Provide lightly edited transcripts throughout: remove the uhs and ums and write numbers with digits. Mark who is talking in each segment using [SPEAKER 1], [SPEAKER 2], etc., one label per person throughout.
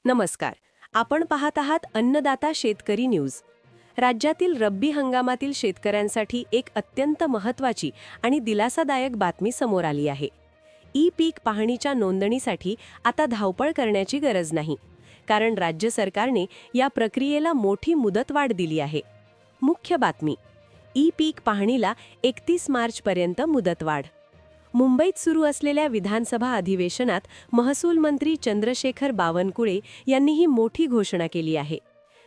[SPEAKER 1] नमस्कार. आपण पाहत आहात अन्नदाता शेतकरी न्यूज. राज्यातील रब्बी हंगामातील शेतकऱ्यांसाठी एक अत्यंत महत्त्वाची आणि दिलासादायक बातमी समोर आली आहे. पीक पाहणीच्या नोंदणीसाठी आता धावपळ करण्याची गरज नाही, कारण राज्य सरकारने या प्रक्रियेला मोठी मुदतवाढ दिली आहे. मुख्य बातमी: पीक पाहणीला 31 मार्चपर्यंत मुदतवाढ. मुंबईत सुरू असलेल्या विधानसभा अधिवेशनात महसूल मंत्री चंद्रशेखर बावनकुळे यांनी ही मोठी घोषणा केली आहे.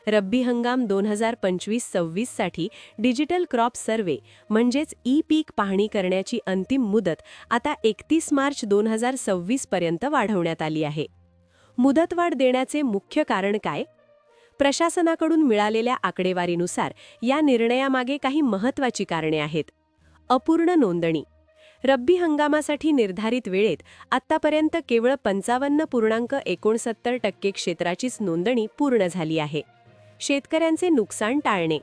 [SPEAKER 1] रब्बी हंगाम 2025-26 साठी डिजिटल क्रॉप सर्व्हे म्हणजेच पीक पाहणी करण्याची अंतिम मुदत आता 31 मार्च 2026 पर्यंत वाढवण्यात आली आहे. मुदतवाढ देण्याचे मुख्य कारण काय? प्रशासनाकडून मिळालेल्या आकडेवारीनुसार या निर्णयामागे काही महत्त्वाची कारणे आहेत. अपूर्ण नोंदणी: रब्बी हंगामासाठी निर्धारित वेळेत आत्तापर्यंत केवळ 55.69% क्षेत्राचीच नोंदणी पूर्ण झाली आहे. शेतकऱ्यांचे नुकसान टाळणे: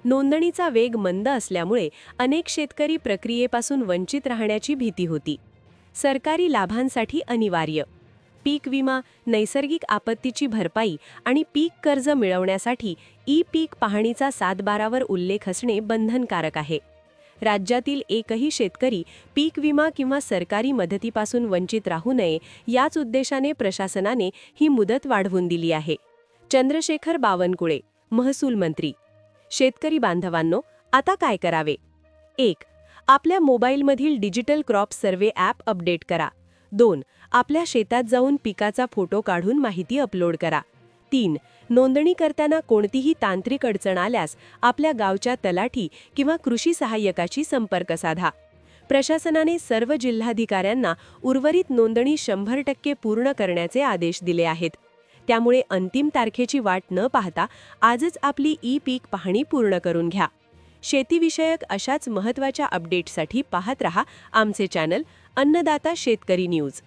[SPEAKER 1] नोंदणीचा वेग मंद असल्यामुळे अनेक शेतकरी प्रक्रियेपासून वंचित राहण्याची भीती होती. सरकारी लाभांसाठी अनिवार्य: पीक विमा, नैसर्गिक आपत्तीची भरपाई आणि पीक कर्ज मिळवण्यासाठी पीक पाहणीचा 7/12 उल्लेख असणे बंधनकारक आहे. राज्यातील एकही शेतकरी पीक विमा किंवा सरकारी मदतीपासून वंचित राहू नये, याच उद्देशाने प्रशासनाने ही मुदत वाढवून दिली आहे. चंद्रशेखर बावनकुळे, महसूल मंत्री. शेतकरी बांधवांनो, आता काय करावे? 1. आपल्या मोबाईलमधील digital crop survey app update करा. 2. आपल्या शेतात जाऊन पिकाचा फोटो काढून माहिती अपलोड करा. 3. नोंदणी करताना कोणतीही तांत्रिक अडचण आल्यास आपल्या गावच्या तलाठी किंवा कृषी सहाय्यकाशी संपर्क साधा. प्रशासनाने सर्व जिल्हाधिकाऱ्यांना उर्वरित नोंदणी 100% पूर्ण करण्याचे आदेश दिले आहेत. त्यामुळे अंतिम तारखेची वाट न पाहता आजच आपली पीक पाहणी पूर्ण करून घ्या. शेतीविषयक अशाच महत्त्वाच्या अपडेट्ससाठी पाहत रहा आमचे चॅनल अन्नदाता शेतकरी न्यूज.